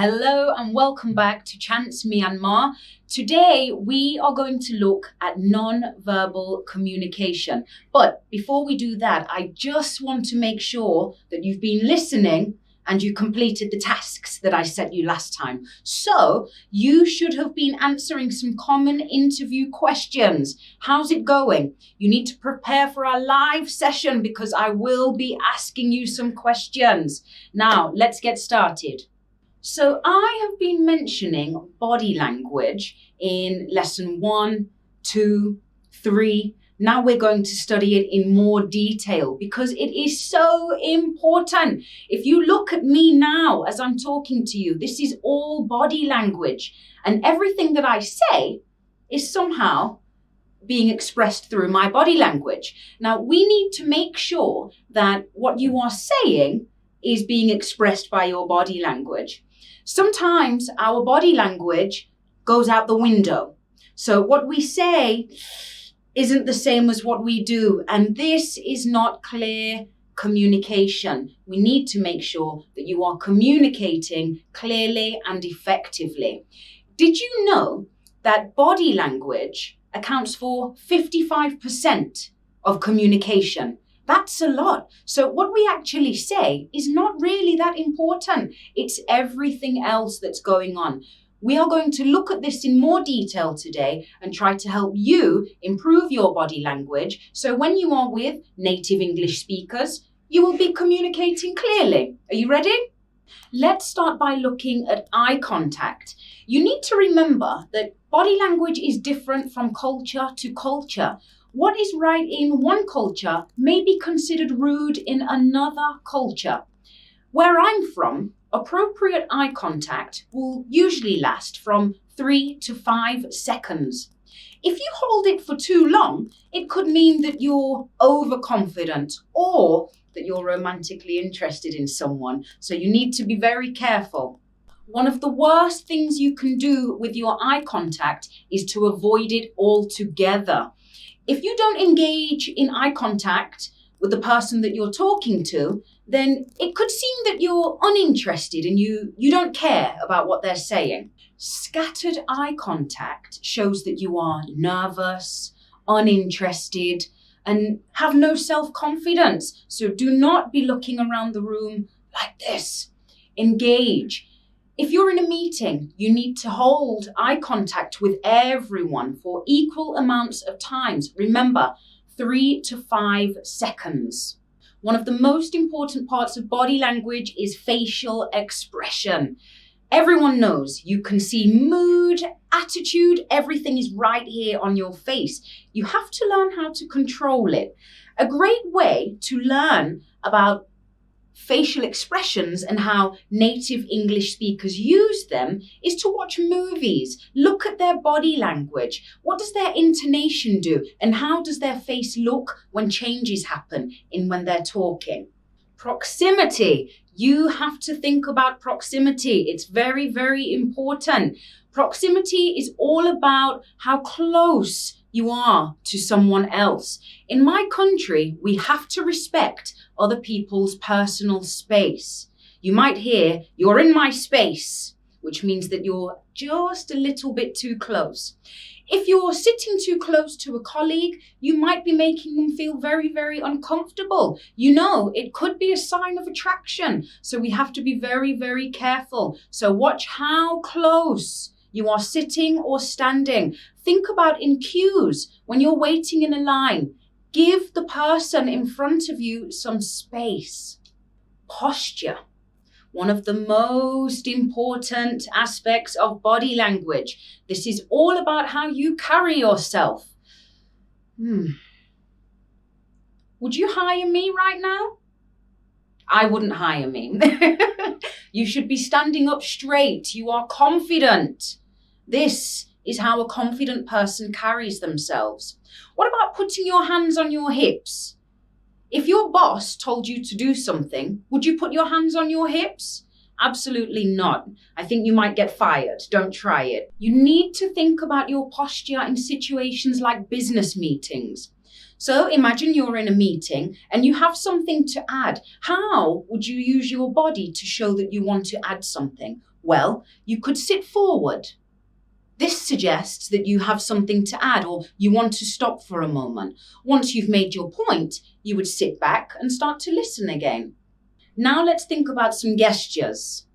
Hello and welcome back to Chance Myanmar. Today we are going to look at non-verbal communication. But before we do that, I just want to make sure that you've been listening and you completed the tasks that I set you last time. So you should have been answering some common interview questions. How's it going? You need to prepare for our live session because I will be asking you some questions. Now, let's get started. So I have been mentioning body language in lesson 1, 2, 3. Now we're going to study it in more detail because it is so important. If you look at me now as I'm talking to you, this is all body language. And everything that I say is somehow being expressed through my body language. Now we need to make sure that what you are saying is being expressed by your body language. Sometimes our body language goes out the window. So what we say isn't the same as what we do. And this is not clear communication. We need to make sure that you are communicating clearly and effectively. Did you know that body language accounts for 55% of communication? That's a lot. So what we actually say is not really that important. It's everything else that's going on. We are going to look at this in more detail today and try to help you improve your body language. So when you are with native English speakers, you will be communicating clearly. Are you ready? Let's start by looking at eye contact. You need to remember that body language is different from culture to culture. What is right in one culture may be considered rude in another culture. Where I'm from, appropriate eye contact will usually last from 3 to 5 seconds. If you hold it for too long, it could mean that you're overconfident or that you're romantically interested in someone. So you need to be very careful. One of the worst things you can do with your eye contact is to avoid it altogether. If you don't engage in eye contact with the person that you're talking to, then it could seem that you're uninterested and you don't care about what they're saying. Scattered eye contact shows that you are nervous, uninterested, and have no self-confidence. So do not be looking around the room like this. Engage. If you're in a meeting, you need to hold eye contact with everyone for equal amounts of times. Remember, 3 to 5 seconds. One of the most important parts of body language is facial expression. Everyone knows you can see mood, attitude, everything is right here on your face. You have to learn how to control it. A great way to learn about facial expressions and how native English speakers use them is to watch movies. Look at their body language. What does their intonation do? And how does their face look when changes happen when they're talking? Proximity. You have to think about proximity. It's very, very important. Proximity is all about how close you are to someone else. In my country, we have to respect other people's personal space. You might hear, "You're in my space," which means that you're just a little bit too close. If you're sitting too close to a colleague, you might be making them feel very, very uncomfortable. You know, it could be a sign of attraction. So we have to be very, very careful. So watch how close you are sitting or standing. Think about in queues, when you're waiting in a line, give the person in front of you some space. Posture. One of the most important aspects of body language. This is all about how you carry yourself. Would you hire me right now? I wouldn't hire me. You should be standing up straight. You are confident. This is how a confident person carries themselves. What about putting your hands on your hips? If your boss told you to do something, would you put your hands on your hips? Absolutely not. I think you might get fired. Don't try it. You need to think about your posture in situations like business meetings. So imagine you're in a meeting and you have something to add. How would you use your body to show that you want to add something? Well, you could sit forward. This suggests that you have something to add or you want to stop for a moment. Once you've made your point, you would sit back and start to listen again. Now let's think about some gestures.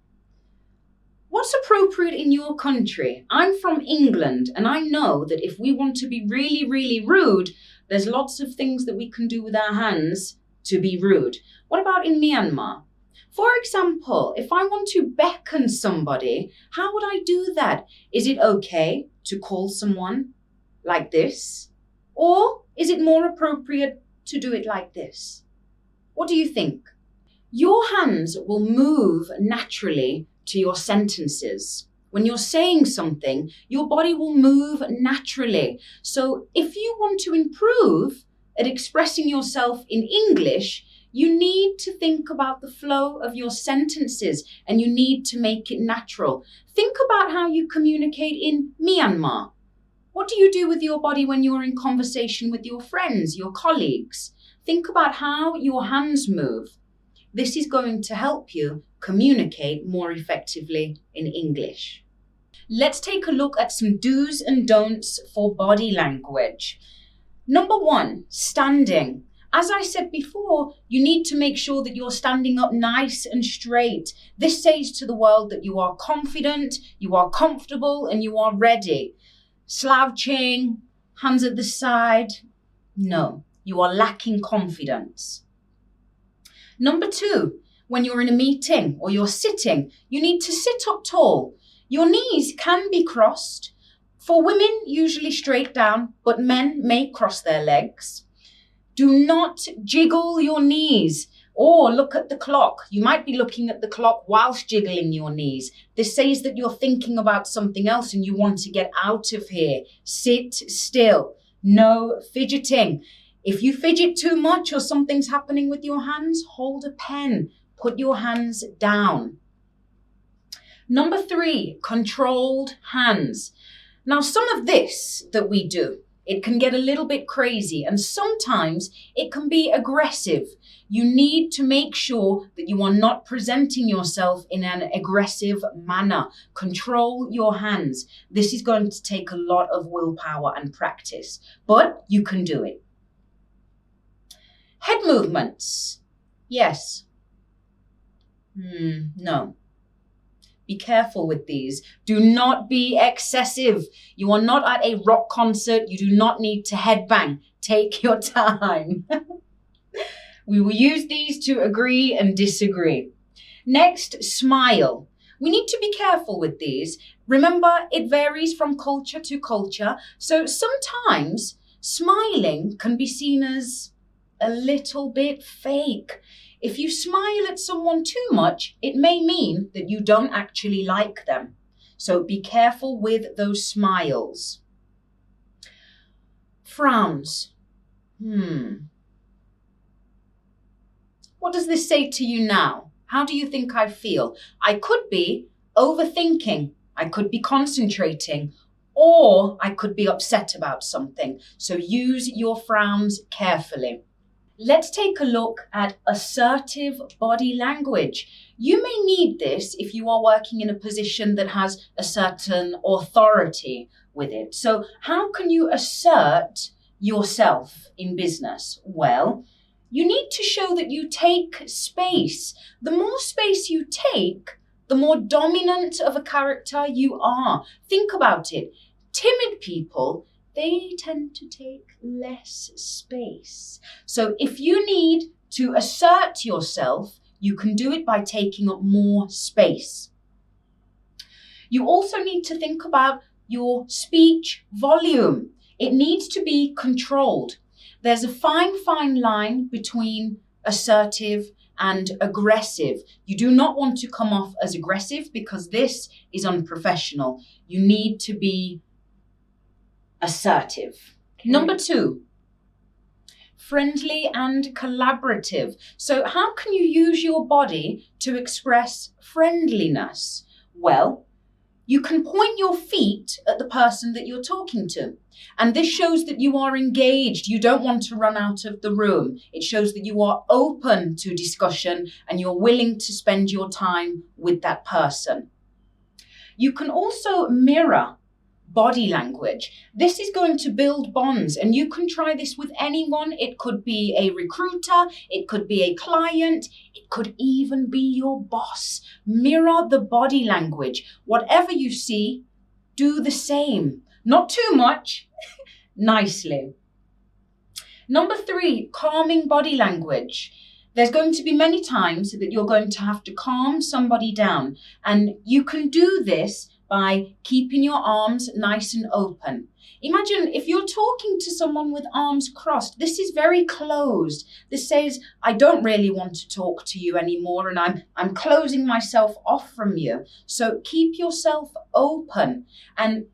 What's appropriate in your country? I'm from England and I know that if we want to be really, really rude, there's lots of things that we can do with our hands to be rude. What about in Myanmar? For example, if I want to beckon somebody, how would I do that? Is it okay to call someone like this? Or is it more appropriate to do it like this? What do you think? Your hands will move naturally to your sentences. When you're saying something, your body will move naturally. So if you want to improve at expressing yourself in English, you need to think about the flow of your sentences and you need to make it natural. Think about how you communicate in Myanmar. What do you do with your body when you're in conversation with your friends, your colleagues? Think about how your hands move. This is going to help you communicate more effectively in English. Let's take a look at some do's and don'ts for body language. Number 1, standing. As I said before, you need to make sure that you're standing up nice and straight. This says to the world that you are confident, you are comfortable, and you are ready. Slouching, hands at the side. No, you are lacking confidence. Number 2, when you're in a meeting or you're sitting, you need to sit up tall. Your knees can be crossed. For women, usually straight down, but men may cross their legs. Do not jiggle your knees or look at the clock. You might be looking at the clock whilst jiggling your knees. This says that you're thinking about something else and you want to get out of here. Sit still. No fidgeting. If you fidget too much or something's happening with your hands, hold a pen. Put your hands down. Number 3, controlled hands. Now, some of this that we do, it can get a little bit crazy and sometimes it can be aggressive. You need to make sure that you are not presenting yourself in an aggressive manner. Control your hands. This is going to take a lot of willpower and practice, but you can do it. Head movements. Yes. No. Be careful with these. Do not be excessive. You are not at a rock concert. You do not need to headbang. Take your time. We will use these to agree and disagree. Next, smile. We need to be careful with these. Remember, it varies from culture to culture. So sometimes smiling can be seen as a little bit fake. If you smile at someone too much, it may mean that you don't actually like them. So be careful with those smiles. Frowns. What does this say to you now? How do you think I feel? I could be overthinking. I could be concentrating. Or I could be upset about something. So use your frowns carefully. Let's take a look at assertive body language. You may need this if you are working in a position that has a certain authority with it. So how can you assert yourself in business? Well, you need to show that you take space. The more space you take, the more dominant of a character you are. Think about it. Timid people, they tend to take less space. So if you need to assert yourself, you can do it by taking up more space. You also need to think about your speech volume. It needs to be controlled. There's a fine line between assertive and aggressive. You do not want to come off as aggressive because this is unprofessional. You need to be assertive. Okay. Number 2, friendly and collaborative. So how can you use your body to express friendliness? Well, you can point your feet at the person that you're talking to. And this shows that you are engaged. You don't want to run out of the room. It shows that you are open to discussion and you're willing to spend your time with that person. You can also mirror body language. This is going to build bonds, and you can try this with anyone. It could be a recruiter, it could be a client, it could even be your boss. Mirror the body language. Whatever you see, do the same. Not too much, nicely. Number 3, calming body language. There's going to be many times that you're going to have to calm somebody down, and you can do this by keeping your arms nice and open. Imagine if you're talking to someone with arms crossed, this is very closed. This says, I don't really want to talk to you anymore, and I'm closing myself off from you. So keep yourself open and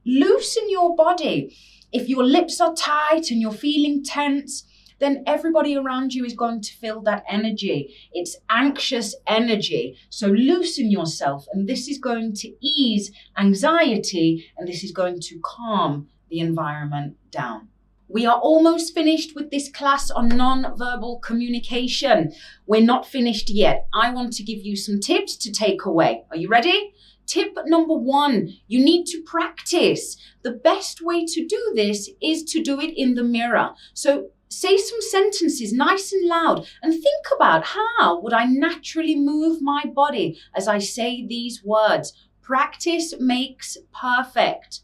loosen your body. If your lips are tight and you're feeling tense, then everybody around you is going to feel that energy. It's anxious energy. So loosen yourself, and this is going to ease anxiety, and this is going to calm the environment down. We are almost finished with this class on non-verbal communication. We're not finished yet. I want to give you some tips to take away. Are you ready? Tip number 1, you need to practice. The best way to do this is to do it in the mirror. So say some sentences nice and loud and think about how would I naturally move my body as I say these words. Practice makes perfect.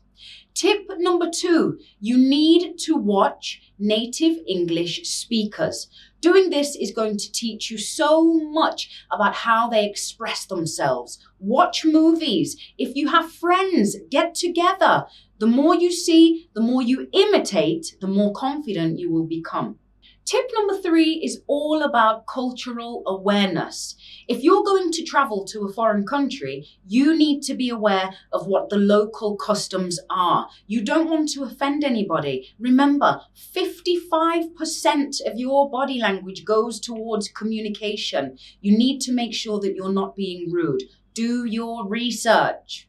Tip number 2, you need to watch native English speakers. Doing this is going to teach you so much about how they express themselves. Watch movies. If you have friends, get together. The more you see, the more you imitate, the more confident you will become. Tip number 3 is all about cultural awareness. If you're going to travel to a foreign country, you need to be aware of what the local customs are. You don't want to offend anybody. Remember, 55% of your body language goes towards communication. You need to make sure that you're not being rude. Do your research.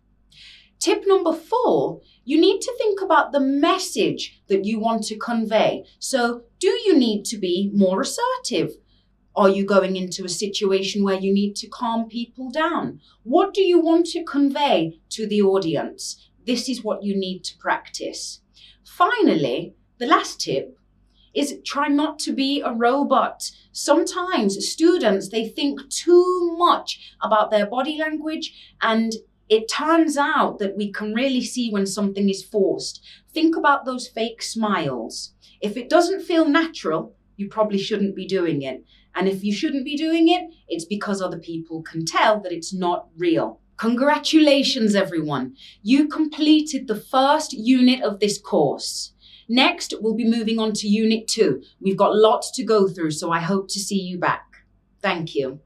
Tip number 4, you need to think about the message that you want to convey. So, do you need to be more assertive? Are you going into a situation where you need to calm people down? What do you want to convey to the audience? This is what you need to practice. Finally, the last tip is try not to be a robot. Sometimes students, they think too much about their body language, and it turns out that we can really see when something is forced. Think about those fake smiles. If it doesn't feel natural, you probably shouldn't be doing it. And if you shouldn't be doing it, it's because other people can tell that it's not real. Congratulations, everyone. You completed the first unit of this course. Next, we'll be moving on to Unit 2. We've got lots to go through, so I hope to see you back. Thank you.